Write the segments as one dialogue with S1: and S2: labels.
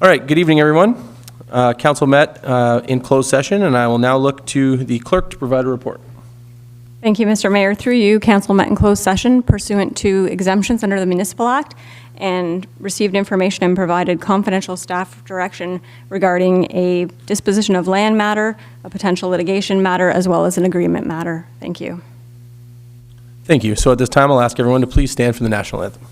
S1: All right, good evening, everyone. Council met in closed session, and I will now look to the clerk to provide a report.
S2: Thank you, Mr. Mayor. Through you, Council met in closed session pursuant to exemptions under the Municipal Act and received information and provided confidential staff direction regarding a disposition of land matter, a potential litigation matter, as well as an agreement matter. Thank you.
S1: Thank you. So at this time, I'll ask everyone to please stand for the national anthem.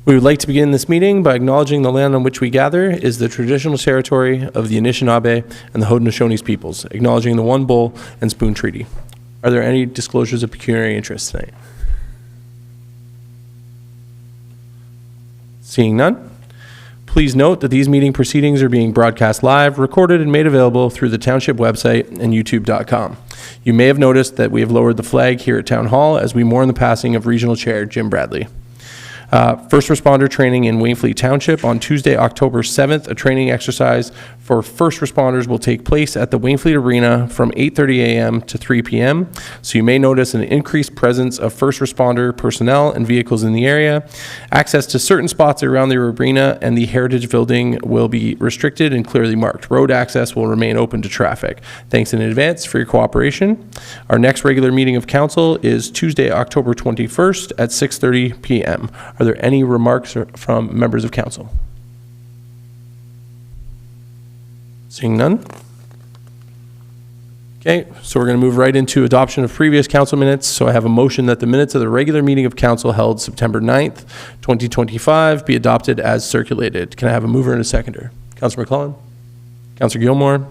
S1: We would like to begin this meeting by acknowledging the land on which we gather is the traditional territory of the Anishinaabe and the Haudenosaunee peoples, acknowledging the One Bull and Spoon Treaty. Are there any disclosures of pecuniary interest tonight? Seeing none, please note that these meeting proceedings are being broadcast live, recorded, and made available through the Township website and YouTube.com. You may have noticed that we have lowered the flag here at Town Hall as we mourn the passing of Regional Chair Jim Bradley. First responder training in Wainfleet Township on Tuesday, October 7th. A training exercise for first responders will take place at the Wainfleet Arena from 8:30 a.m. to 3 p.m. So you may notice an increased presence of first responder personnel and vehicles in the area. Access to certain spots around the arena and the Heritage Building will be restricted and clearly marked. Road access will remain open to traffic. Thanks in advance for your cooperation. Our next regular meeting of council is Tuesday, October 21st at 6:30 p.m. Are there any remarks from members of council? Seeing none. Okay, so we're going to move right into adoption of previous council minutes. So I have a motion that the minutes of the regular meeting of council held September 9th, 2025 be adopted as circulated. Can I have a mover and a seconder? Councilor McClellan? Councilor Gilmore?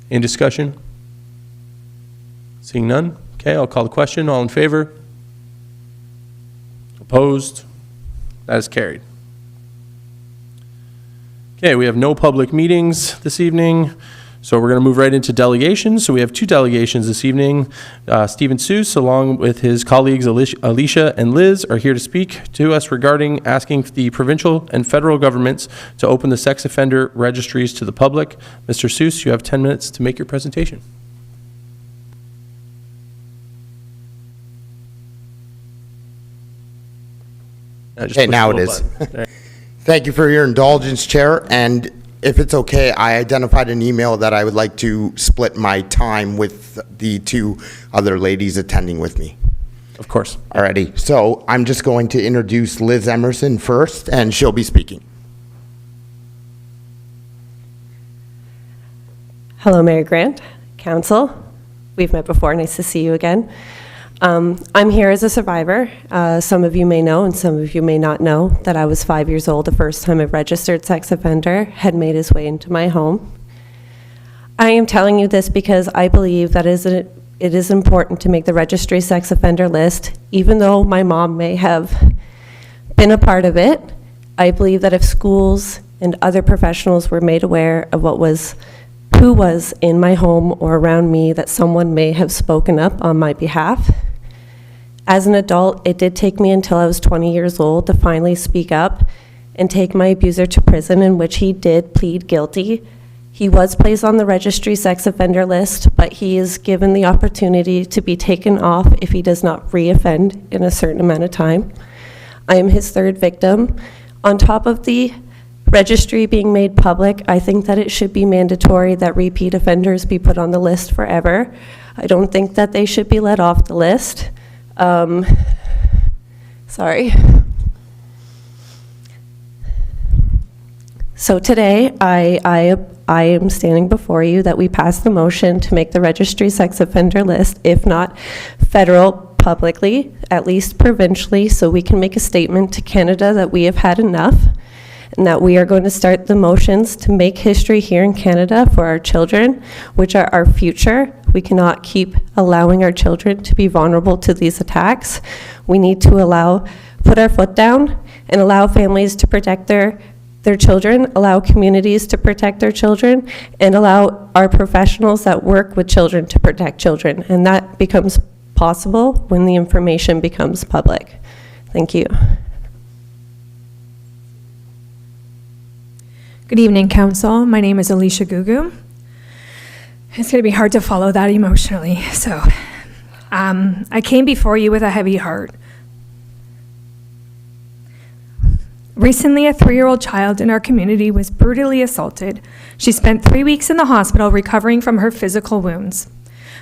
S1: Any discussion? Seeing none. Okay, I'll call the question. All in favor? Opposed? That is carried. Okay, we have no public meetings this evening, so we're going to move right into delegations. So we have two delegations this evening. Stephen Seuss, along with his colleagues Alicia and Liz, are here to speak to us regarding asking the provincial and federal governments to open the sex offender registries to the public. Mr. Seuss, you have 10 minutes to make your presentation.
S3: Okay, now it is. Thank you for your indulgence, Chair. And if it's okay, I identified an email that I would like to split my time with the two other ladies attending with me.
S1: Of course.
S3: Alrighty. So I'm just going to introduce Liz Emerson first, and she'll be speaking.
S4: Hello, Mayor Grant, Council. We've met before. Nice to see you again. I'm here as a survivor. Some of you may know and some of you may not know that I was 5 years old the first time a registered sex offender had made his way into my home. I am telling you this because I believe that it is important to make the registry sex offender list. Even though my mom may have been a part of it, I believe that if schools and other professionals were made aware of who was in my home or around me, that someone may have spoken up on my behalf. As an adult, it did take me until I was 20 years old to finally speak up and take my abuser to prison, in which he did plead guilty. He was placed on the registry sex offender list, but he is given the opportunity to be taken off if he does not reoffend in a certain amount of time. I am his third victim. On top of the registry being made public, I think that it should be mandatory that repeat offenders be put on the list forever. I don't think that they should be let off the list. Sorry. So today, I am standing before you that we pass the motion to make the registry sex offender list, if not federal, publicly, at least provincially, so we can make a statement to Canada that we have had enough, and that we are going to start the motions to make history here in Canada for our children, which are our future. We cannot keep allowing our children to be vulnerable to these attacks. We need to put our foot down and allow families to protect their children, allow communities to protect their children, and allow our professionals that work with children to protect children. And that becomes possible when the information becomes public. Thank you.
S5: Good evening, Council. My name is Alicia Gugu. It's going to be hard to follow that emotionally. So I came before you with a heavy heart. Recently, a 3-year-old child in our community was brutally assaulted. She spent 3 weeks in the hospital recovering from her physical wounds.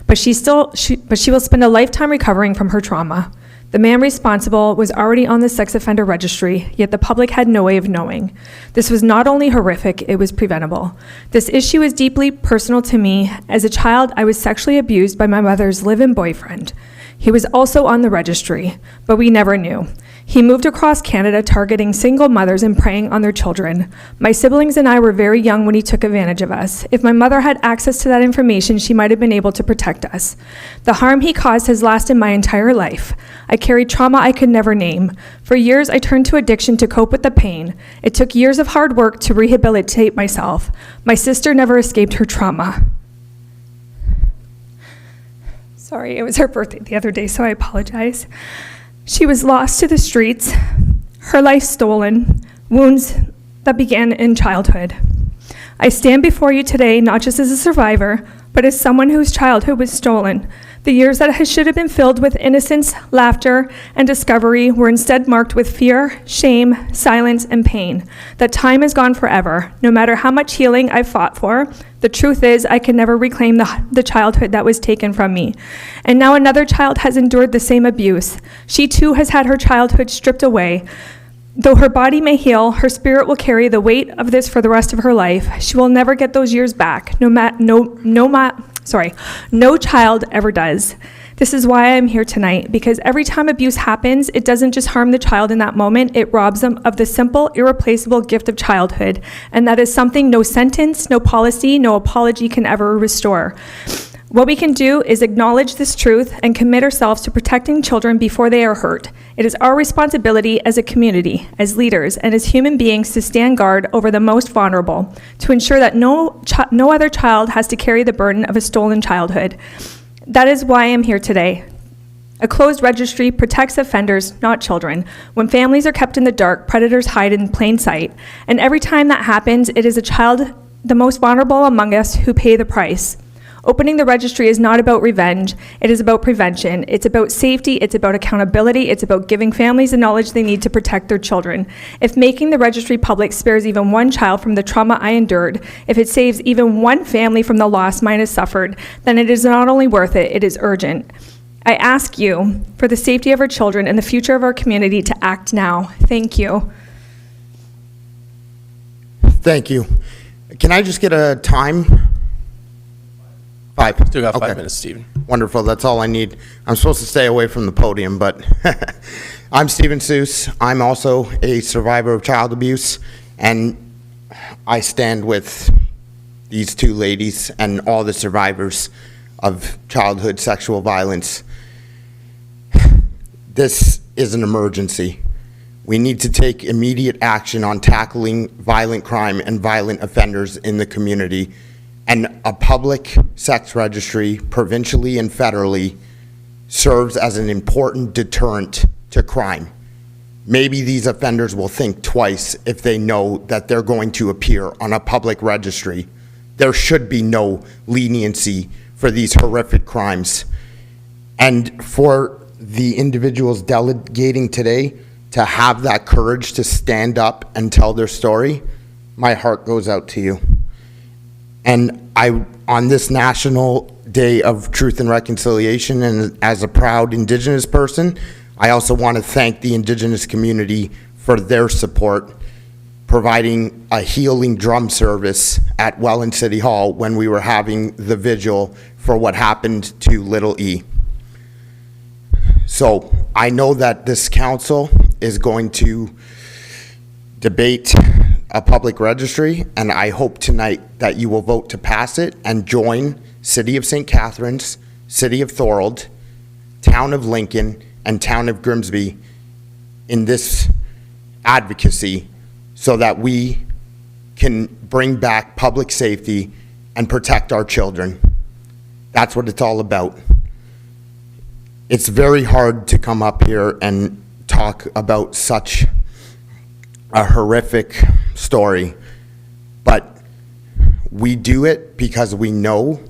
S5: But she will spend a lifetime recovering from her trauma. The man responsible was already on the sex offender registry, yet the public had no way of knowing. This was not only horrific, it was preventable. This issue is deeply personal to me. As a child, I was sexually abused by my mother's live-in boyfriend. He was also on the registry, but we never knew. He moved across Canada targeting single mothers and preying on their children. My siblings and I were very young when he took advantage of us. If my mother had access to that information, she might have been able to protect us. The harm he caused has lasted my entire life. I carried trauma I could never name. For years, I turned to addiction to cope with the pain. It took years of hard work to rehabilitate myself. My sister never escaped her trauma. Sorry, it was her birthday the other day, so I apologize. She was lost to the streets, her life stolen, wounds that began in childhood. I stand before you today not just as a survivor, but as someone whose childhood was stolen. The years that should have been filled with innocence, laughter, and discovery were instead marked with fear, shame, silence, and pain. That time is gone forever. No matter how much healing I've fought for, the truth is I can never reclaim the childhood that was taken from me. And now another child has endured the same abuse. She too has had her childhood stripped away. Though her body may heal, her spirit will carry the weight of this for the rest of her life. She will never get those years back. No child ever does. This is why I'm here tonight, because every time abuse happens, it doesn't just harm the child in that moment, it robs them of the simple, irreplaceable gift of childhood. And that is something no sentence, no policy, no apology can ever restore. What we can do is acknowledge this truth and commit ourselves to protecting children before they are hurt. It is our responsibility as a community, as leaders, and as human beings to stand guard over the most vulnerable, to ensure that no other child has to carry the burden of a stolen childhood. That is why I'm here today. A closed registry protects offenders, not children. When families are kept in the dark, predators hide in plain sight. And every time that happens, it is a child, the most vulnerable among us, who pay the price. Opening the registry is not about revenge, it is about prevention. It's about safety, it's about accountability, it's about giving families the knowledge they need to protect their children. If making the registry public spares even one child from the trauma I endured, if it saves even one family from the loss mine has suffered, then it is not only worth it, it is urgent. I ask you, for the safety of our children and the future of our community, to act now. Thank you.
S3: Thank you. Can I just get a time? 5.
S1: Still got 5
S3: Okay.
S1: minutes, Stephen.
S3: Wonderful, that's all I need. I'm supposed to stay away from the podium, but I'm Stephen Seuss. I'm also a survivor of child abuse, and I stand with these two ladies and all the survivors of childhood sexual violence. This is an emergency. We need to take immediate action on tackling violent crime and violent offenders in the community. And a public sex registry, provincially and federally, serves as an important deterrent to crime. Maybe these offenders will think twice if they know that they're going to appear on a public registry. There should be no leniency for these horrific crimes. And for the individuals delegating today, to have that courage to stand up and tell their story, my heart goes out to you. And on this National Day of Truth and Reconciliation, and as a proud Indigenous person, I also want to thank the Indigenous community for their support, providing a healing drum service at Welland City Hall when we were having the vigil for what happened to little E. So I know that this council is going to debate a public registry, and I hope tonight that you will vote to pass it and join City of St. Catharines, City of Thorold, Town of Lincoln, and Town of Grimsby in this advocacy so that we can bring back public safety and protect our children. That's what it's all about. It's very hard to come up here and talk about such a horrific story, but we do it because we know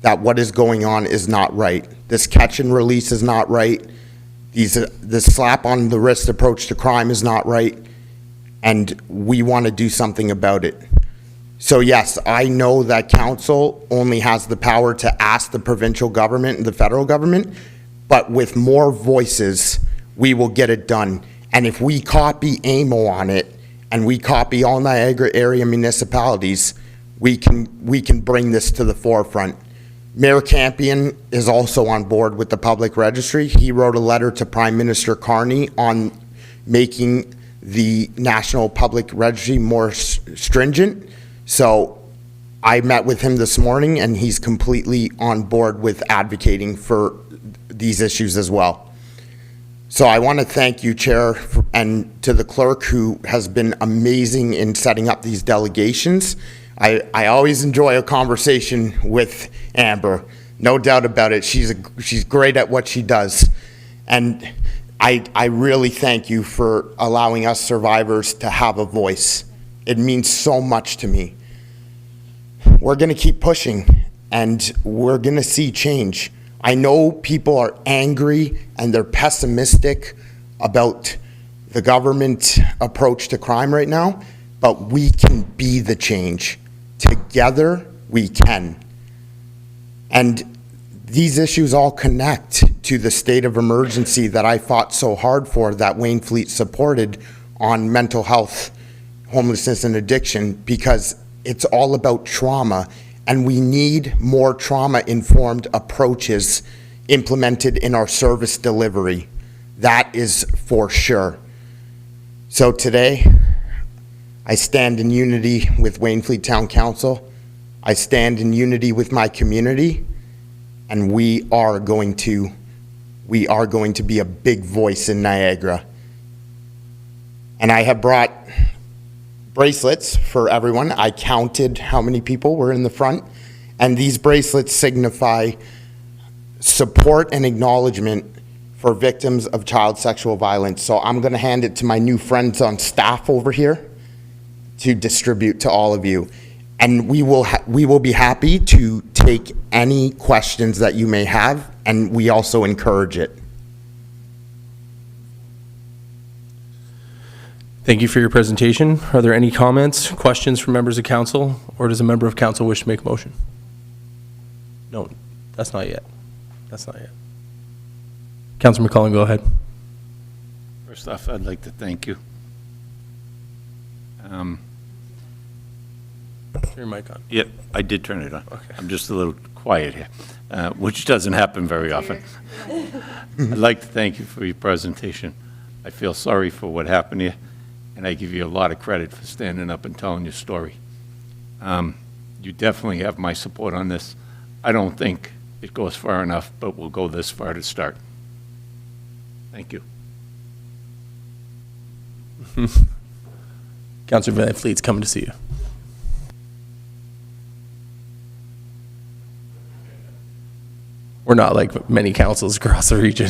S3: that what is going on is not right. This catch and release is not right. This slap on the wrist approach to crime is not right, and we want to do something about it. So yes, I know that council only has the power to ask the provincial government and the federal government, but with more voices, we will get it done. And if we copy AMO on it, and we copy all Niagara area municipalities, we can bring this to the forefront. Mayor Campion is also on board with the public registry. He wrote a letter to Prime Minister Carney on making the National Public Registry more stringent. So I met with him this morning, and he's completely on board with advocating for these issues as well. So I want to thank you, Chair, and to the clerk who has been amazing in setting up these delegations. I always enjoy a conversation with Amber, no doubt about it. She's great at what she does. And I really thank you for allowing us survivors to have a voice. It means so much to me. We're going to keep pushing, and we're going to see change. I know people are angry and they're pessimistic about the government approach to crime right now, but we can be the change. Together, we can. And these issues all connect to the state of emergency that I fought so hard for, that Wainfleet supported on mental health, homelessness, and addiction, because it's all about trauma. And we need more trauma-informed approaches implemented in our service delivery. That is for sure. So today, I stand in unity with Wainfleet Town Council. I stand in unity with my community, and we are going to be a big voice in Niagara. And I have brought bracelets for everyone. I counted how many people were in the front, and these bracelets signify support and acknowledgement for victims of child sexual violence. So I'm going to hand it to my new friends on staff over here to distribute to all of you. And we will be happy to take any questions that you may have, and we also encourage it.
S1: Thank you for your presentation. Are there any comments, questions from members of council, or does a member of council wish to make a motion? No, that's not yet. That's not yet. Councilor McCollum, go ahead.
S6: First off, I'd like to thank you.
S1: Turn your mic on.
S6: Yep, I did turn it on.
S1: Okay.
S6: I'm just a little quiet here, which doesn't happen very often. I'd like to thank you for your presentation. I feel sorry for what happened here, and I give you a lot of credit for standing up and telling your story. You definitely have my support on this. I don't think it goes far enough, but we'll go this far to start. Thank you.
S1: Councilor Van Fleet's coming to see you. We're not like many councils across the region.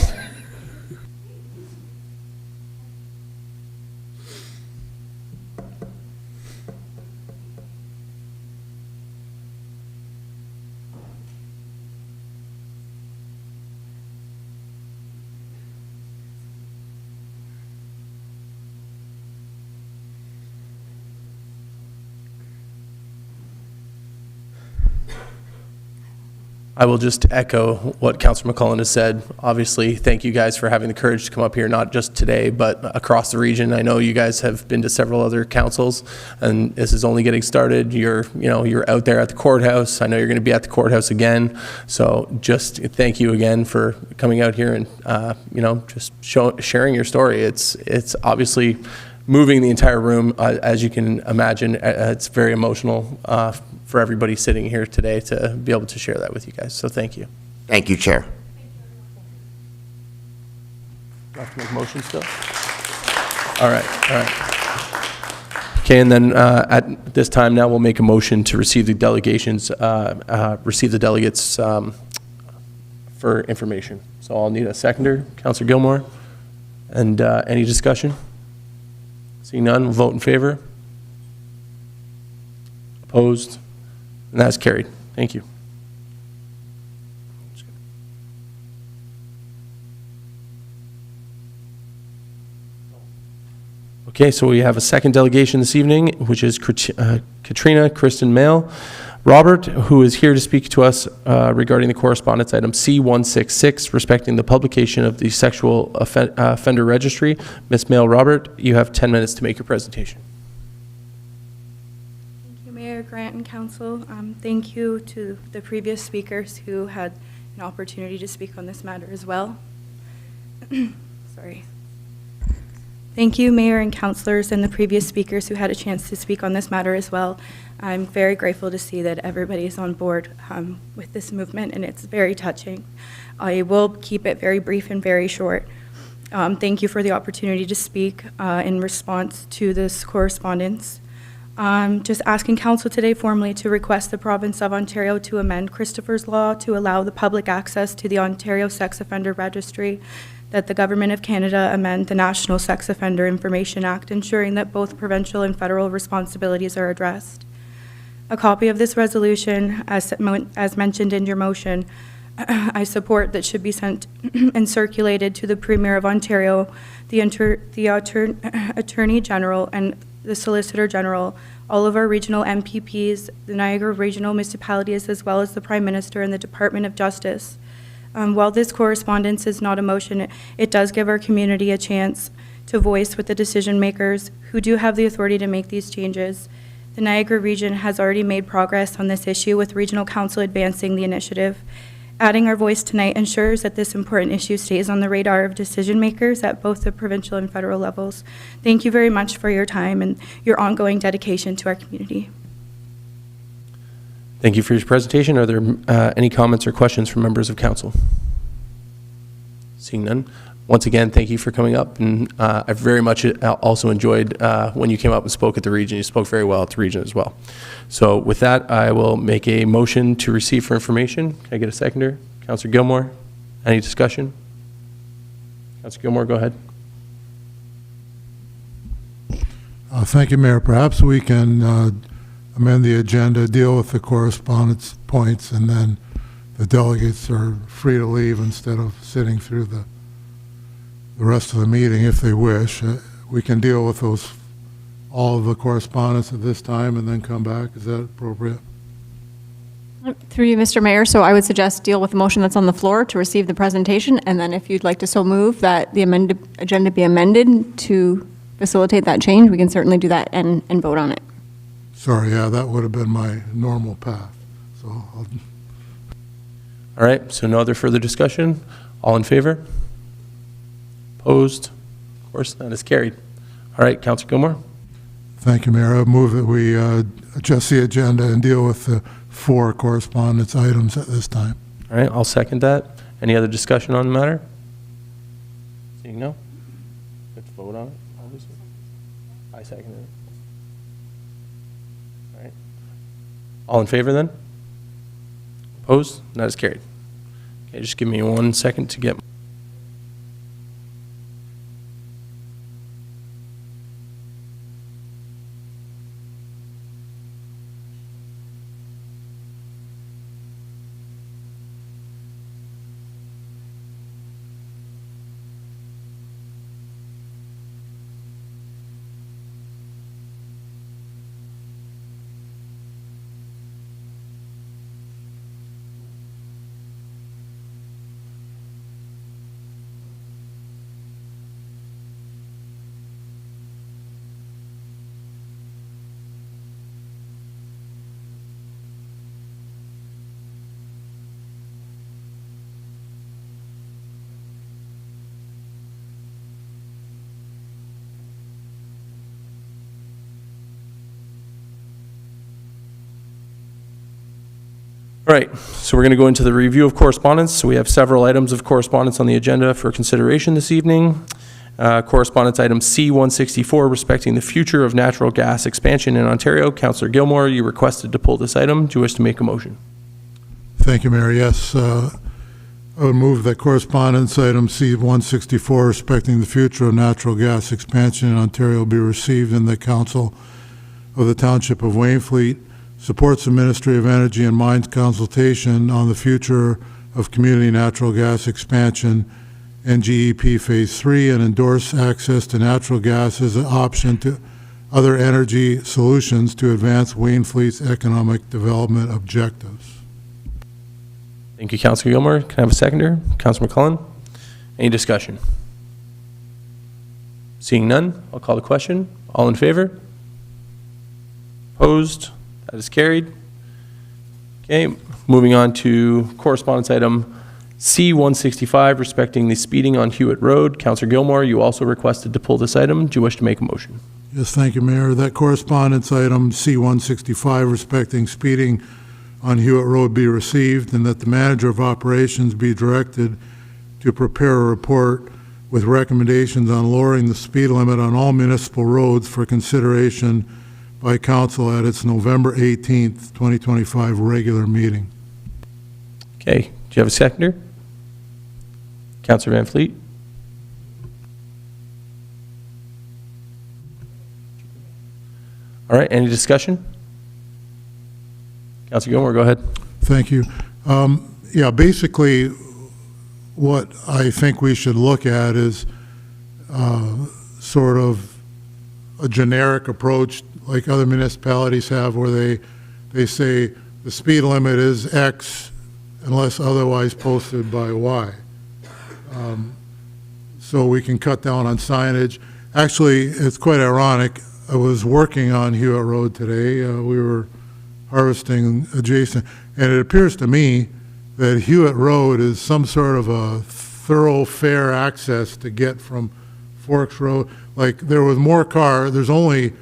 S1: I will just echo what Councillor McCullen has said. Obviously, thank you guys for having the courage to come up here, not just today, but across the region. I know you guys have been to several other councils, and this is only getting started. You're out there at the courthouse. I know you're going to be at the courthouse again. So just thank you again for coming out here and just sharing your story. It's obviously moving the entire room, as you can imagine. It's very emotional for everybody sitting here today to be able to share that with you guys. So thank you.
S3: Thank you, Chair.
S1: Do I have to make a motion still? All right. Okay, and then at this time now, we'll make a motion to receive the delegates for information. So I'll need a seconder, Councillor Gilmore. And any discussion? Seeing none, we'll vote in favor. Opposed? And that's carried. Thank you. Okay, so we have a second delegation this evening, which is Katrina Kristen Mail. Robert, who is here to speak to us regarding the correspondence item C166, respecting the publication of the sexual offender registry. Ms. Mail, Robert, you have 10 minutes to make your presentation.
S7: Thank you, Mayor, Grant, and Council. Thank you to the previous speakers who had an opportunity to speak on this matter as well. Sorry. Thank you, Mayor and Councilors, and the previous speakers who had a chance to speak on this matter as well. I'm very grateful to see that everybody is on board with this movement, and it's very touching. I will keep it very brief and very short. Thank you for the opportunity to speak in response to this correspondence. Just asking Council today formally to request the Province of Ontario to amend Christopher's Law to allow the public access to the Ontario Sex Offender Registry, that the Government of Canada amend the National Sex Offender Information Act, ensuring that both provincial and federal responsibilities are addressed. A copy of this resolution, as mentioned in your motion, I support that should be sent and circulated to the Premier of Ontario, the Attorney General, and the Solicitor General, all of our regional MPPs, the Niagara regional municipalities, as well as the Prime Minister and the Department of Justice. While this correspondence is not a motion, it does give our community a chance to voice with the decision makers who do have the authority to make these changes. The Niagara region has already made progress on this issue, with Regional Council advancing the initiative. Adding our voice tonight ensures that this important issue stays on the radar of decision makers at both the provincial and federal levels. Thank you very much for your time and your ongoing dedication to our community.
S1: Thank you for your presentation. Are there any comments or questions from members of council? Seeing none. Once again, thank you for coming up, and I very much also enjoyed when you came up and spoke at the region. You spoke very well at the region as well. So with that, I will make a motion to receive for information. Can I get a seconder? Councillor Gilmore, any discussion? Councillor Gilmore, go ahead.
S8: Thank you, Mayor. Perhaps we can amend the agenda, deal with the correspondence points, and then the delegates are free to leave instead of sitting through the rest of the meeting if they wish. We can deal with all of the correspondence at this time and then come back. Is that appropriate?
S2: Through you, Mr. Mayor, so I would suggest deal with the motion that's on the floor to receive the presentation, and then if you'd like to so move that the agenda be amended to facilitate that change, we can certainly do that and vote on it.
S8: Sorry, yeah, that would have been my normal path. So
S1: All right, so no other further discussion? All in favor? Opposed? Of course, that is carried. All right, Councillor Gilmore.
S8: thank you, Mayor. I move that we adjust the agenda and deal with the 4 correspondence items at this time.
S1: All right, I'll second that. Any other discussion on the matter? Seeing no? Let's vote on it, obviously. I second it. All right. All in favor then? Opposed? That is carried. Okay, just give me 1 second to get. All right, so we're going to go into the review of correspondence. So we have several items of correspondence on the agenda for consideration this evening. Correspondence item C-164, respecting the future of natural gas expansion in Ontario. Councillor Gilmore, you requested to pull this item. Do you wish to make a motion?
S8: Thank you, Mayor. Yes, I would move that correspondence item C-164, respecting the future of natural gas expansion in Ontario, be received, and the Council of the Township of Wainfleet supports the Ministry of Energy and Mines consultation on the future of community natural gas expansion, NGEP Phase 3, and endorse access to natural gas as an option to other energy solutions to advance Wainfleet's economic development objectives.
S1: Thank you, Councillor Gilmore. Can I have a seconder? Councillor McClellan? Any discussion? Seeing none, I'll call the question. All in favor? Opposed? That is carried. Okay, moving on to correspondence item C-165, respecting the speeding on Hewitt Road. Councillor Gilmore, you also requested to pull this item. Do you wish to make a motion?
S8: Yes, thank you, Mayor. That correspondence item C-165, respecting speeding on Hewitt Road, be received, and that the manager of operations be directed to prepare a report with recommendations on lowering the speed limit on all municipal roads for consideration by council at its November 18th, 2025 regular meeting.
S1: Okay, do you have a seconder? Councillor Van Fleet? All right, any discussion? Councillor Gilmore, go ahead.
S8: Thank you. Yeah, basically, what I think we should look at is sort of a generic approach like other municipalities have, where they say the speed limit is X unless otherwise posted by Y. So we can cut down on signage. Actually, it's quite ironic. I was working on Hewitt Road today. We were harvesting adjacent, and it appears to me that Hewitt Road is some sort of a thoroughfare access to get from Forks Road. Like, there was more there's only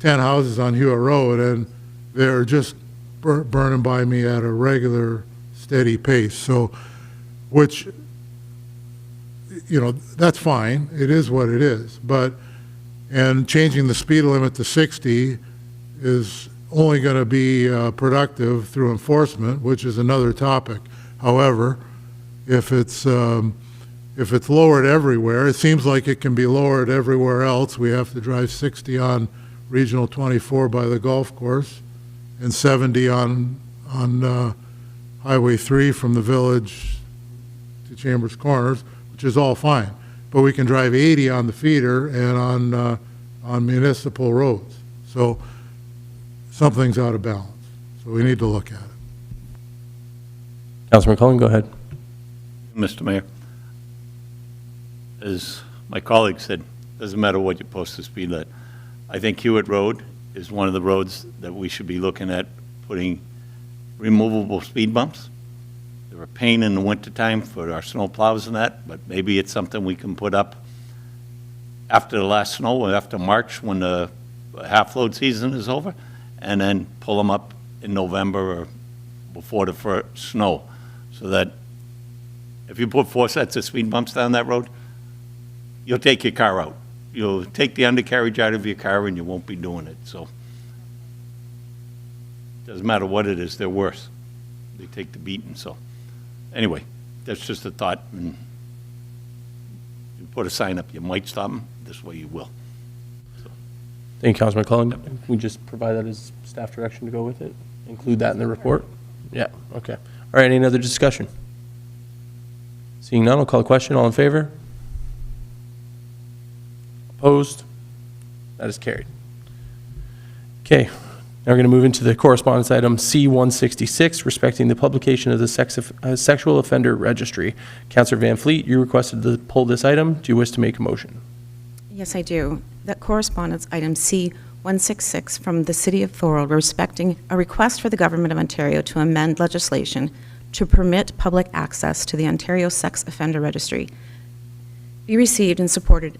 S8: 10 houses on Hewitt Road, and they're just burning by me at a regular, steady pace. So, which, you know, that's fine. It is what it is. But, and changing the speed limit to 60 is only going to be productive through enforcement, which is another topic. However, if it's lowered everywhere, it seems like it can be lowered everywhere else. We have to drive 60 on Regional 24 by the golf course and 70 on Highway 3 from the village to Chambers Corners, which is all fine. But we can drive 80 on the feeder and on municipal roads. So something's out of balance. So we need to look at it.
S1: Councillor McClellan, go ahead.
S6: Mr. Mayor, as my colleague said, doesn't matter what you post the speed limit. I think Hewitt Road is one of the roads that we should be looking at putting removable speed bumps. They're a pain in the wintertime for our snow plows and that, but maybe it's something we can put up after the last snow, or after March, when the half-load season is over, and then pull them up in November or before the first snow, so that if you put 4 sets of speed bumps down that road, you'll take your car out. You'll take the undercarriage out of your car and you won't be doing it. So doesn't matter what it is, they're worse. They take the beating. So anyway, that's just a thought. And you put a sign up, you might stop them. This way you will. So.
S1: Thank you, Councilor McClellan. Can we just provide that as staff direction to go with it? Include that in the report? Yeah, okay. All right, any other discussion? Seeing none, I'll call the question. All in favor? Opposed? That is carried. Okay, now we're going to move into the correspondence item C-166, respecting the publication of the Sexual Offender Registry. Councillor Van Fleet, you requested to pull this item. Do you wish to make a motion?
S9: Yes, I do. That correspondence item C-166 from the City of Thorold, respecting a request for the Government of Ontario to amend legislation to permit public access to the Ontario Sex Offender Registry, be received and supported.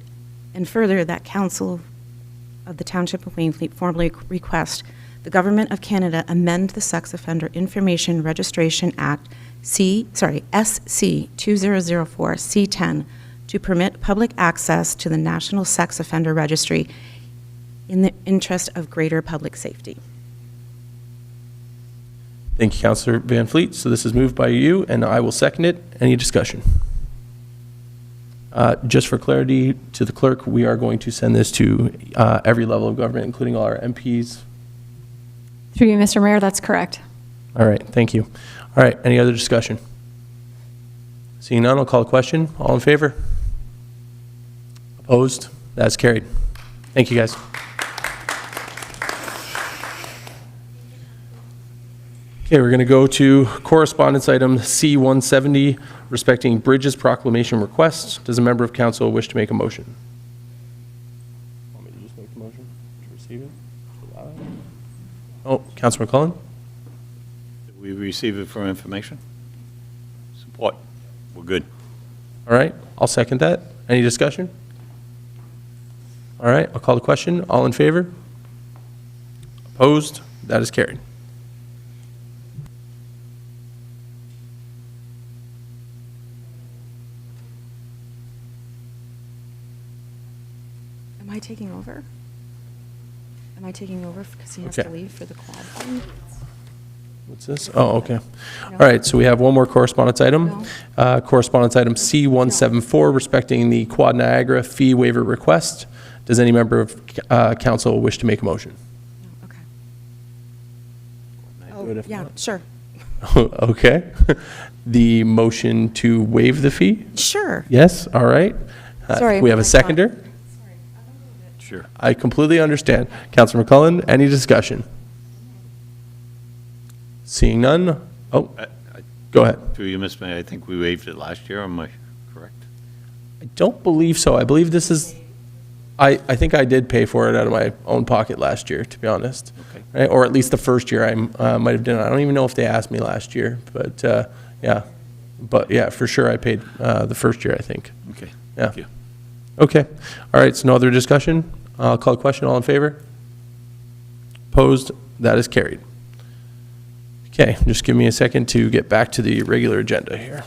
S9: And further, that Council of the Township of Wainfleet formally request the Government of Canada amend the Sex Offender Information Registration Act, SC 2004 C10, to permit public access to the National Sex Offender Registry in the interest of greater public safety.
S1: Thank you, Councillor Van Fleet. So this is moved by you, and I will second it. Any discussion? Just for clarity to the clerk, we are going to send this to every level of government, including all our MPs.
S2: Through you, Mr. Mayor, that's correct.
S1: All right, thank you. All right, any other discussion? Seeing none, I'll call a question. All in favor? Opposed? That's carried. Thank you, guys. Okay, we're going to go to correspondence item C-170, respecting Bridges proclamation request. Does a member of council wish to make a motion? Want me to just make the motion to receive it? Oh, Councilor McClellan?
S6: Did we receive it for information? Support. We're good.
S1: All right, I'll second that. Any discussion? All right, I'll call the question. All in favor? Opposed? That is carried.
S9: Am I taking over? Am I taking over because he has to
S1: Okay.
S9: leave for the quad thing?
S1: What's this? Oh, okay. All right, so we have one more correspondence item. Correspondence item C-174, respecting the Quad Niagara fee waiver request. Does any member of council wish to make a motion?
S9: Okay.
S1: Do it
S9: Oh,
S1: if
S9: yeah,
S1: not.
S9: sure.
S1: Okay. The motion to waive the fee?
S9: Sure.
S1: Yes, all right.
S9: Sorry,
S1: We have
S9: my
S1: a seconder?
S6: Sure.
S1: I completely understand. Councilor McClellan, any discussion? Seeing none? Oh, go ahead.
S6: Through you, Mr. Mayor, I think we waived it last year. Am I correct?
S1: I don't believe so. I believe this is, I think I did pay for it out of my own pocket last year, to be honest.
S6: Okay.
S1: Right? Or at least the first year I might have done it. I don't even know if they asked me last year, but yeah. But yeah, for sure I paid the first year, I think.
S6: Okay.
S1: Yeah.
S6: Thank you.
S1: Okay. All right, so no other discussion? I'll call a question. All in favor? Opposed? That is carried. Okay, just give me a second to get back to the regular agenda here.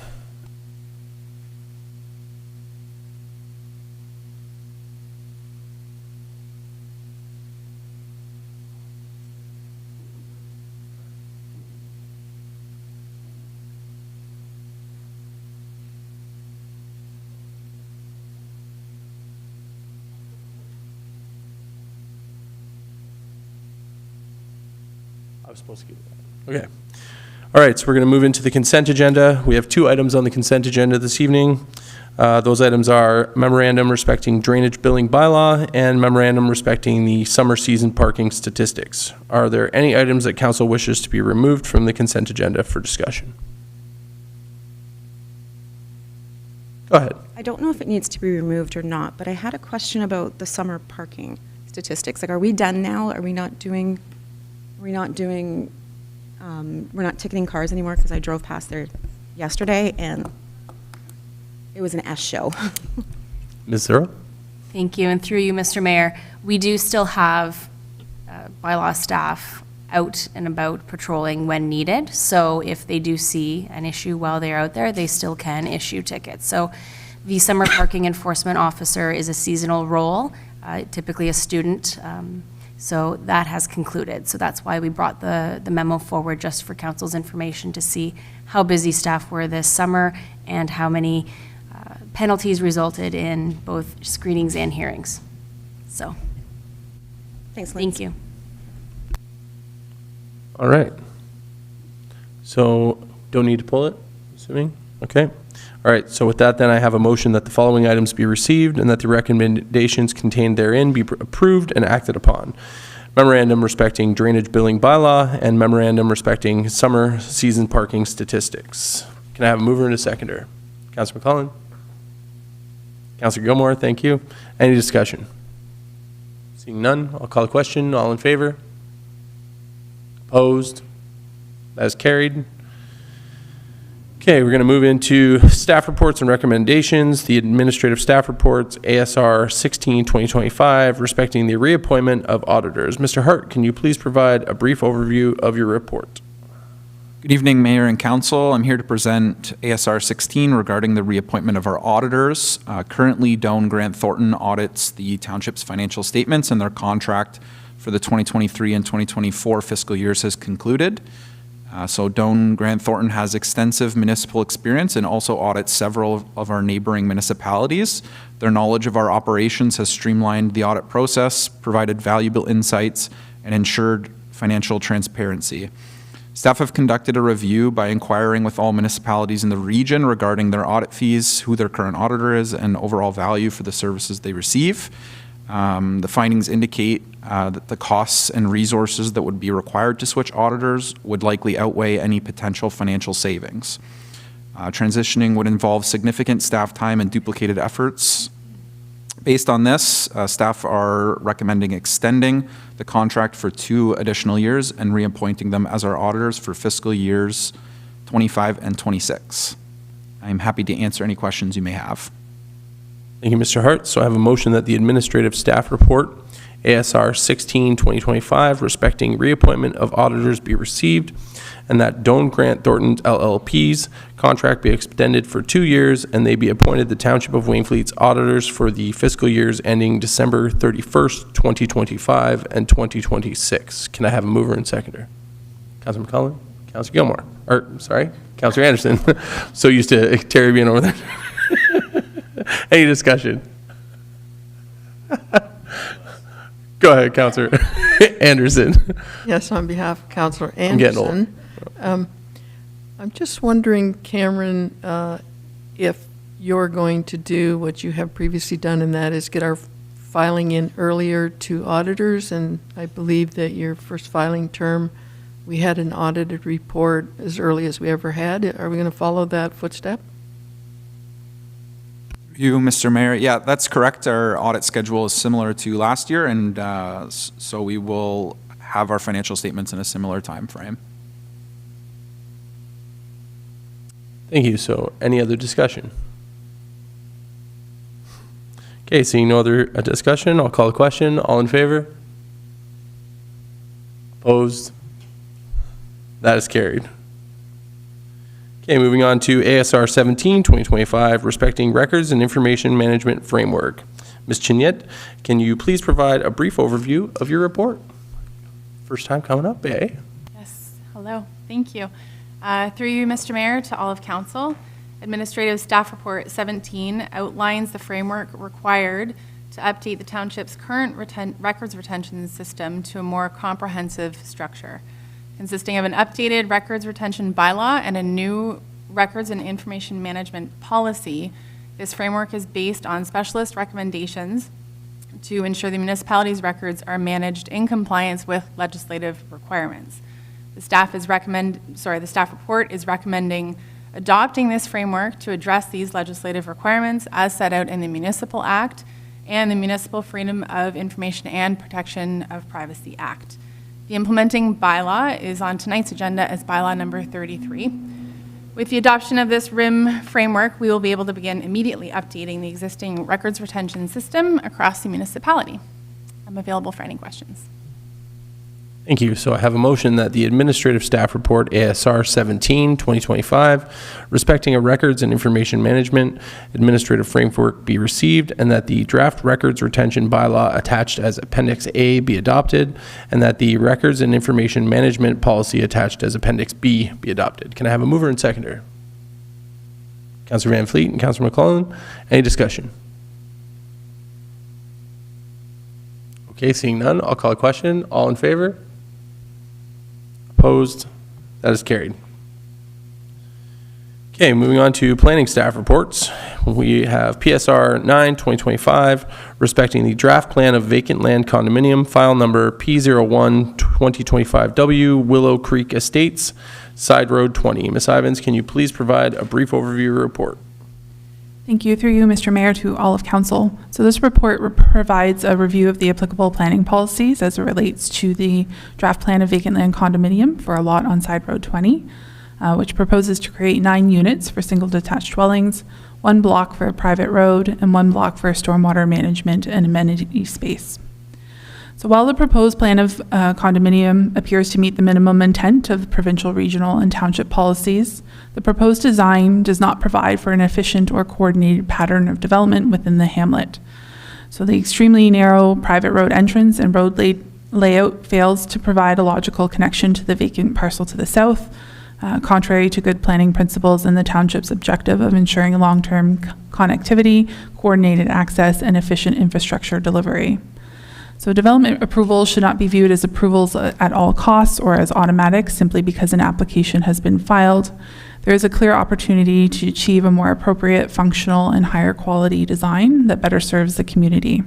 S1: I was supposed to give it that. Okay. All right, so we're going to move into the consent agenda. We have two items on the consent agenda this evening. Those items are memorandum respecting drainage billing bylaw and memorandum respecting the summer season parking statistics. Are there any items that council wishes to be removed from the consent agenda for discussion? Go ahead.
S9: I don't know if it needs to be removed or not, but I had a question about the summer parking statistics. Like, are we done now? Are we not doing, we're not ticketing cars anymore? Because I drove past there yesterday and it was an S show.
S1: Ms. Zero?
S10: Thank you, and through you, Mr. Mayor, we do still have bylaw staff out and about patrolling when needed, so if they do see an issue while they're out there, they still can issue tickets. So the summer parking enforcement officer is a seasonal role, typically a student, so that has concluded. So that's why we brought the memo forward, just for council's information, to see how busy staff were this summer and how many penalties resulted in both screenings and hearings. So,
S9: Thanks,
S10: thank you.
S1: All right. So, don't need to pull it, assuming? Okay. All right, so with that, then I have a motion that the following items be received and that the recommendations contained therein be approved and acted upon. Memorandum respecting drainage billing bylaw and memorandum respecting summer season parking statistics. Can I have a mover and a seconder? Councilor McClellan? Councilor Gilmore, thank you. Any discussion? Seeing none, I'll call a question. All in favor? Opposed? That is carried. Okay, we're going to move into staff reports and recommendations. The administrative staff reports, ASR 16, 2025, respecting the reappointment of auditors. Mr. Hart, can you please provide a brief overview of your report?
S11: Good evening, Mayor and Council. I'm here to present ASR 16 regarding the reappointment of our auditors. Currently, Doan Grant Thornton audits the township's financial statements, and their contract for the 2023 and 2024 fiscal years has concluded. So Doan Grant Thornton has extensive municipal experience and also audits several of our neighboring municipalities. Their knowledge of our operations has streamlined the audit process, provided valuable insights, and ensured financial transparency. Staff have conducted a review by inquiring with all municipalities in the region regarding their audit fees, who their current auditor is, and overall value for the services they receive. The findings indicate that the costs and resources that would be required to switch auditors would likely outweigh any potential financial savings. Transitioning would involve significant staff time and duplicated efforts. Based on this, staff are recommending extending the contract for 2 additional years and reappointing them as our auditors for fiscal years 25 and 26. I'm happy to answer any questions you may have.
S1: Thank you, Mr. Hart. So I have a motion that the administrative staff report, ASR 16, 2025, respecting reappointment of auditors be received, and that Doan Grant Thornton LLP's contract be extended for 2 years, and they be appointed the Township of Wainfleet's auditors for the fiscal years ending December 31st, 2025 and 2026. Can I have a mover and seconder? Councilor McCullen? Councilor Gilmore? Councilor Anderson. So used to Terry being over there. Any discussion? Go ahead, Councilor Anderson.
S12: Yes, on behalf of Councilor
S1: I'm getting old.
S12: Anderson. I'm just wondering, Cameron, if you're going to do what you have previously done, and that is get our filing in earlier to auditors. And I believe that your first filing term, we had an audited report as early as we ever had. Are we going to follow that footstep?
S11: You, Mr. Mayor. Yeah, that's correct. Our audit schedule is similar to last year, and so we will have our financial statements in a similar time frame.
S1: Thank you. So any other discussion? Okay, seeing no other discussion, I'll call a question. All in favor? Opposed? That is carried. Okay, moving on to ASR 17, 2025, respecting records and information management framework. Ms. Chignette, can you please provide a brief overview of your report? First time coming up, eh?
S13: Yes, hello, thank you. Through you, Mr. Mayor, to all of council, Administrative Staff Report 17 outlines the framework required to update the township's current records retention system to a more comprehensive structure, consisting of an updated records retention bylaw and a new records and information management policy. This framework is based on specialist recommendations to ensure the municipality's records are managed in compliance with legislative requirements. The staff report is recommending adopting this framework to address these legislative requirements as set out in the Municipal Act and the Municipal Freedom of Information and Protection of Privacy Act. The implementing bylaw is on tonight's agenda as bylaw number 33. With the adoption of this RIM framework, we will be able to begin immediately updating the existing records retention system across the municipality. I'm available for any questions.
S1: Thank you. So I have a motion that the administrative staff report ASR 17, 2025, respecting a records and information management administrative framework be received, and that the draft records retention bylaw attached as Appendix A be adopted, and that the records and information management policy attached as Appendix B be adopted. Can I have a mover and seconder? Councilor Van Fleet and Councilor McClellan. Any discussion? Okay, seeing none, I'll call a question. All in favor? Opposed? That is carried. Okay, moving on to planning staff reports. We have PSR 9, 2025, respecting the draft plan of vacant land condominium, file number P01 2025W, Willow Creek Estates, Side Road 20. Ms. Ivins, can you please provide a brief overview of your report?
S14: Thank you. Through you, Mr. Mayor, to all of council. So this report provides a review of the applicable planning policies as it relates to the draft plan of vacant land condominium for a lot on Side Road 20. which proposes to create 9 units for single detached dwellings, 1 block for a private road, and 1 block for stormwater management and amenity space. So while the proposed plan of condominium appears to meet the minimum intent of provincial, regional, and township policies, the proposed design does not provide for an efficient or coordinated pattern of development within the hamlet. So the extremely narrow private road entrance and road layout fails to provide a logical connection to the vacant parcel to the south, contrary to good planning principles and the township's objective of ensuring long-term connectivity, coordinated access, and efficient infrastructure delivery. So development approvals should not be viewed as approvals at all costs or as automatic simply because an application has been filed. There is a clear opportunity to achieve a more appropriate, functional, and higher quality design that better serves the community.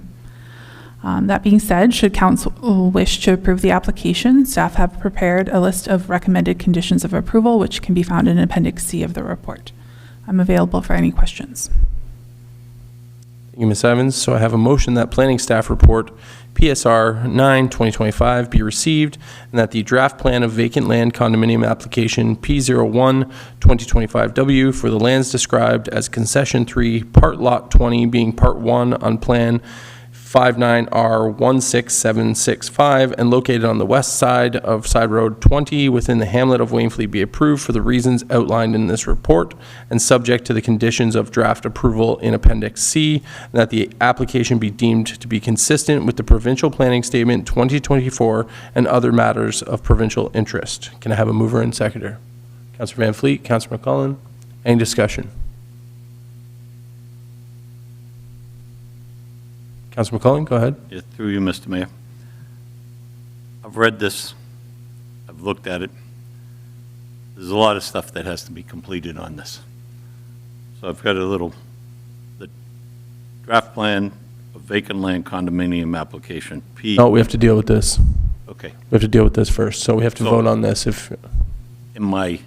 S14: That being said, should council wish to approve the application, staff have prepared a list of recommended conditions of approval, which can be found in Appendix C of the report. I'm available for any questions.
S1: Thank you, Ms. Evans. So I have a motion that planning staff report PSR 9/2025 be received and that the draft plan of vacant land condominium application P01/2025W for the lands described as concession 3, part lot 20 being part 1 on plan 59R16765 and located on the west side of Side Road 20 within the hamlet of Wainfleet be approved for the reasons outlined in this report and subject to the conditions of draft approval in Appendix C, and that the application be deemed to be consistent with the Provincial Planning Statement 2024 and other matters of provincial interest. Can I have a mover and seconder? Councillor Van Fleet, Councillor McClellan. Any discussion? Councillor McClellan, go ahead.
S6: Yeah, through you, Mr. Mayor. I've read this. I've looked at it. There's a lot of stuff that has to be completed on this. So I've got the draft plan of vacant land condominium application, P.
S1: No, we have to deal with this.
S6: Okay.
S1: We have to deal with this first, so we have to vote on this if...
S6: In my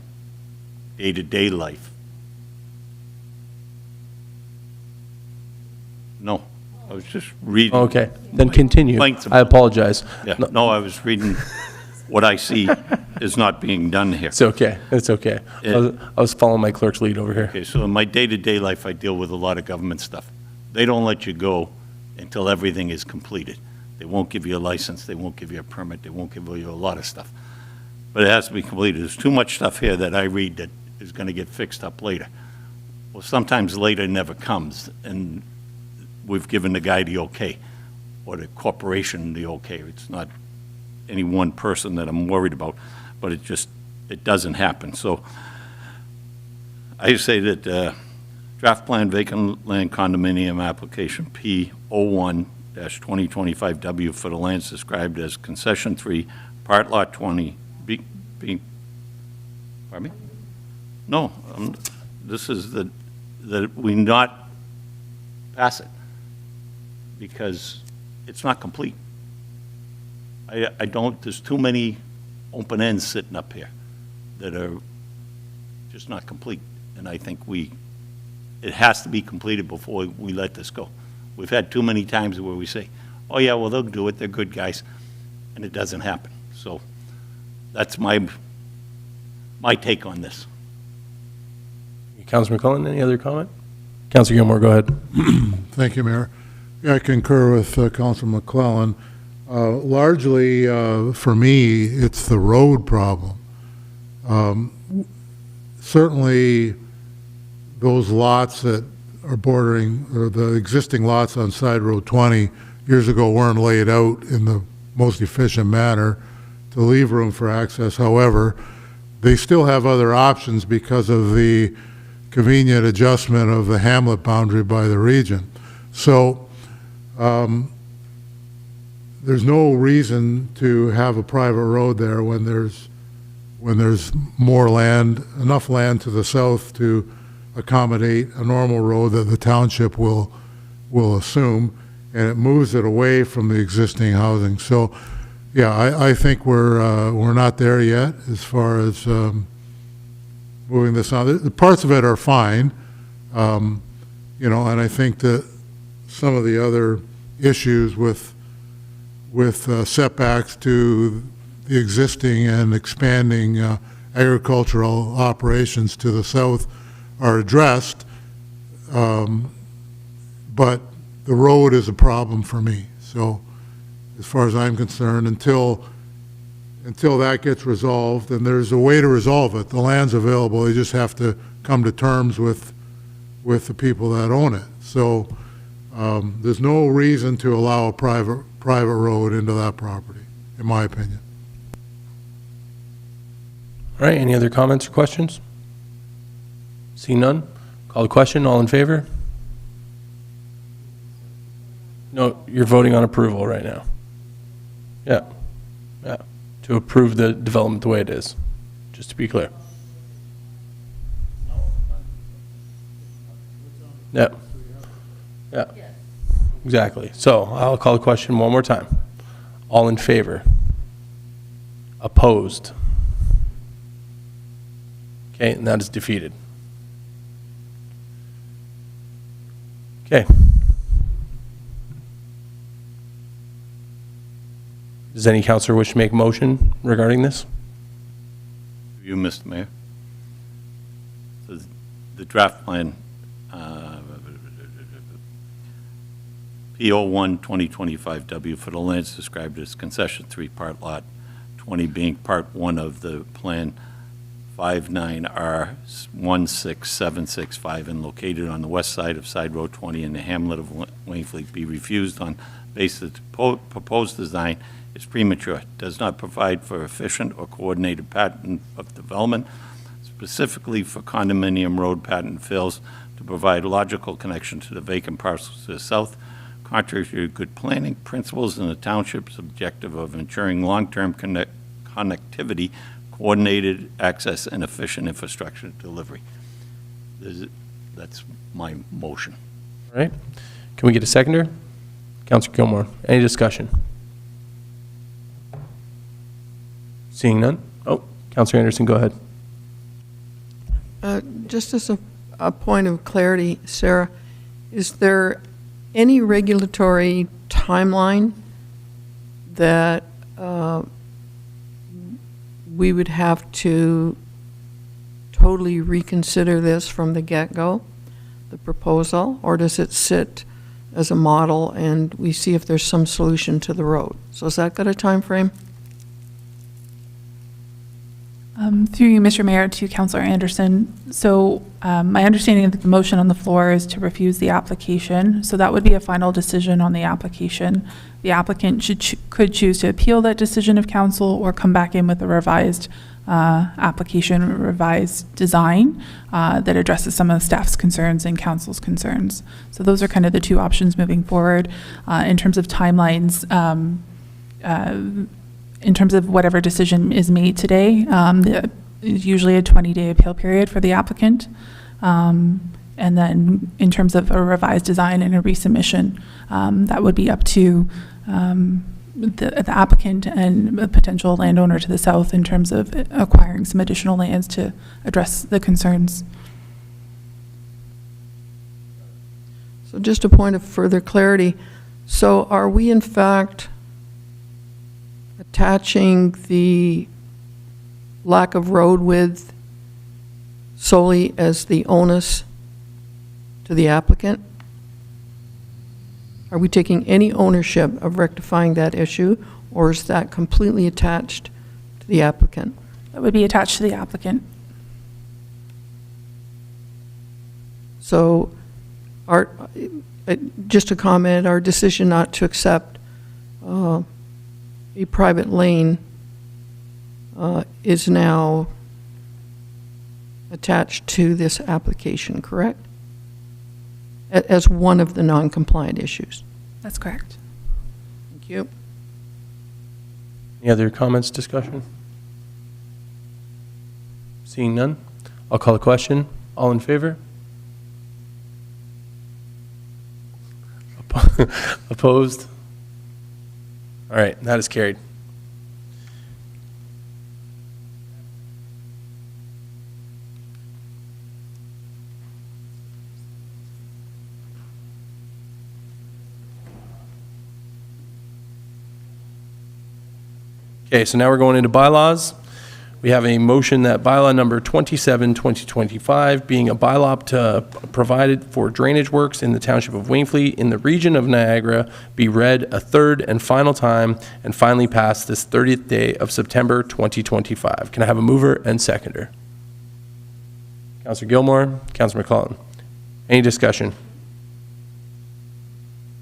S6: day-to-day life. No. I was just reading.
S1: Okay, then continue. I apologize.
S6: Yeah, no, I was reading what I see is not being done here.
S1: It's okay, it's okay. I was following my clerk's lead over here.
S6: Okay, so in my day-to-day life, I deal with a lot of government stuff. They don't let you go until everything is completed. They won't give you a license, they won't give you a permit, they won't give you a lot of stuff. But it has to be completed. There's too much stuff here that I read that is going to get fixed up later. Well, sometimes later never comes, and we've given the guy the okay, or the corporation the okay. It's not any one person that I'm worried about, but it doesn't happen. So I say that draft plan vacant land condominium application P01/2025W for the lands described as concession 3, part lot 20, pardon me? No, this is that we not pass it, because it's not complete. There's too many open ends sitting up here that are just not complete. And I think it has to be completed before we let this go. We've had too many times where we say, oh yeah, well, they'll do it, they're good guys, and it doesn't happen. So that's my take on this.
S1: Councillor McClellan, any other comment? Councillor Gilmore, go ahead.
S8: Thank you, Mayor. Yeah, I concur with Councillor McClellan. Largely, for me, it's the road problem. Certainly, those lots that are bordering, or the existing lots on Side Road 20 years ago weren't laid out in the most efficient manner to leave room for access. However, they still have other options because of the convenient adjustment of the hamlet boundary by the region. So there's no reason to have a private road there when there's more land, enough land to the south to accommodate a normal road that the township will assume, and it moves it away from the existing housing. So, yeah, I think we're not there yet as far as moving this on. The parts of it are fine, and I think that some of the other issues with setbacks to the existing and expanding agricultural operations to the south are addressed, but the road is a problem for me. So as far as I'm concerned, until that gets resolved, and there's a way to resolve it, the land's available, you just have to come to terms with the people that own it. So there's no reason to allow a private road into that property, in my opinion.
S1: All right, any other comments or questions? See none? Call the question, all in favor? No, you're voting on approval right now. Yeah, to approve the development the way it is, just to be clear. Yeah, exactly. So I'll call the question one more time. All in favor? Opposed? Okay, and that is defeated. Okay. Does any counselor wish to make a motion regarding this?
S6: You, Mr. Mayor. So the draft plan, P01 2025W for the lands described as concession 3 part lot 20 being part 1 of the plan 59R16765 and located on the west side of Side Road 20 in the hamlet of Wainfleet be refused on basis that the proposed design is premature, does not provide for efficient or coordinated pattern of development, specifically for condominium road pattern fills to provide logical connection to the vacant parcels to the south, contrary to good planning principles and the township's objective of ensuring long-term connectivity, coordinated access, and efficient infrastructure delivery. That's my motion.
S1: All right. Can we get a seconder? Councilor Gilmore, any discussion? Seeing none? Oh, Councilor Anderson, go ahead.
S12: Just as a point of clarity, Sarah, is there any regulatory timeline that we would have to totally reconsider this from the get-go, the proposal, or does it sit as a model and we see if there's some solution to the road? So has that got a time frame?
S14: Through you, Mr. Mayor, to Councilor Anderson. So my understanding of the motion on the floor is to refuse the application. So that would be a final decision on the application. The applicant could choose to appeal that decision of council or come back in with a revised application, revised design that addresses some of the staff's concerns and council's concerns. So those are kind of the two options moving forward. In terms of timelines, in terms of whatever decision is made today, there's usually a 20-day appeal period for the applicant. And then in terms of a revised design and a resubmission, that would be up to the applicant and a potential landowner to the south in terms of acquiring some additional lands to address the concerns.
S12: So just a point of further clarity. So are we in fact attaching the lack of road width solely as the onus to the applicant? Are we taking any ownership of rectifying that issue, or is that completely attached to the applicant?
S14: That would be attached to the applicant.
S12: So just a comment, our decision not to accept a private lane is now attached to this application, correct? As one of the non-compliant issues.
S14: That's correct.
S12: Thank you.
S1: Any other comments, discussion? Seeing none, I'll call the question. All in favor? Opposed? All right, that is carried. Okay, so now we're going into bylaws. We have a motion that bylaw number 27, 2025, being a bylaw to provided for drainage works in the Township of Wainfleet in the region of Niagara, be read a third and final time and finally passed this 30th day of September 2025. Can I have a mover and seconder? Councillor Gilmore, Councillor McClellan. Any discussion?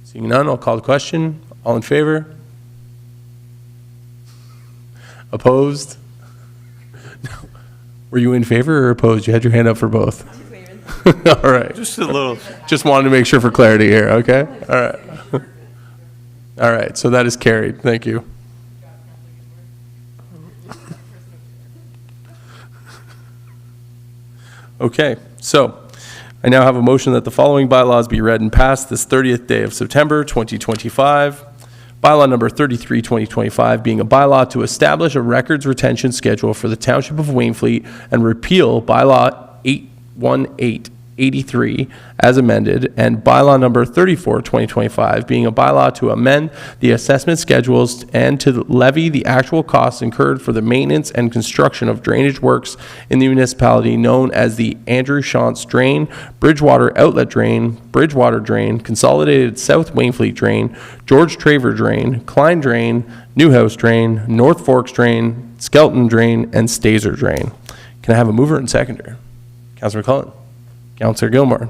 S1: Seeing none, I'll call the question. All in favor? Opposed? Were you in favor or opposed? You had your hand up for both. All right.
S6: Just a little.
S1: Just wanted to make sure for clarity here, okay? All right. All right, so that is carried. Thank you. Okay, so I now have a motion that the following bylaws be read and passed this 30th day of September 2025. Bylaw number 33, 2025, being a bylaw to establish a records retention schedule for the Township of Wainfleet and repeal bylaw 81883 as amended, and bylaw number 34, 2025, being a bylaw to amend the assessment schedules and to levy the actual costs incurred for the maintenance and construction of drainage works in the municipality known as the Andrew Shantz Drain, Bridgewater Outlet Drain, Bridgewater Drain, Consolidated South Wainfleet Drain, George Traver Drain, Klein Drain, Newhouse Drain, North Forks Drain, Skelton Drain, and Stazer Drain. Can I have a mover and seconder? Councillor McClellan. Councillor Gilmore.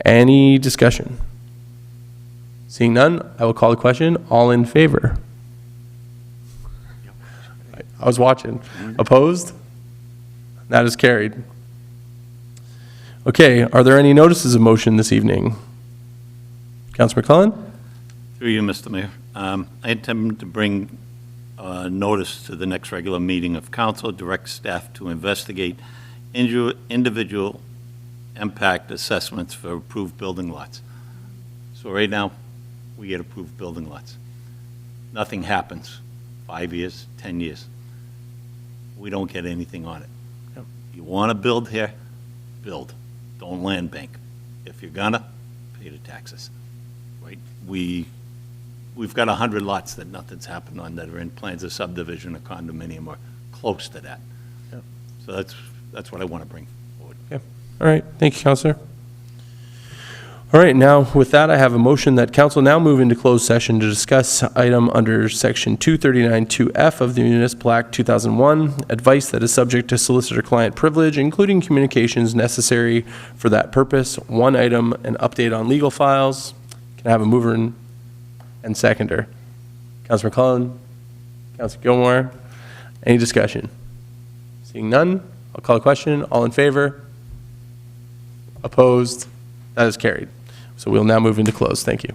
S1: Any discussion? Seeing none, I will call the question. All in favor? I was watching. Opposed? That is carried. Okay, are there any notices of motion this evening? Councillor McClellan?
S6: Through you, Mr. Mayor. I intend to bring notice to the next regular meeting of council, direct staff to investigate individual impact assessments for approved building lots. So right now, we get approved building lots. Nothing happens. 5 years, 10 years. We don't get anything on it. You want to build here, build. Don't land bank. If you're gonna, pay the taxes. Right? We've got 100 lots that nothing's happened on that are in plans of subdivision or condominium or close to that.
S1: Yep.
S6: So that's what I want to bring forward.
S1: Okay. All right. Thank you, Councillor. All right. Now, with that, I have a motion that council now move into closed session to discuss item under Section 239(2)F of the Municipal Act 2001, advice that is subject to solicitor-client privilege, including communications necessary for that purpose. One item, an update on legal files. Can I have a mover and seconder? Councillor McClellan, Councillor Gilmore. Any discussion? Seeing none, I'll call a question. All in favor? Opposed? That is carried. So we'll now move into close. Thank you.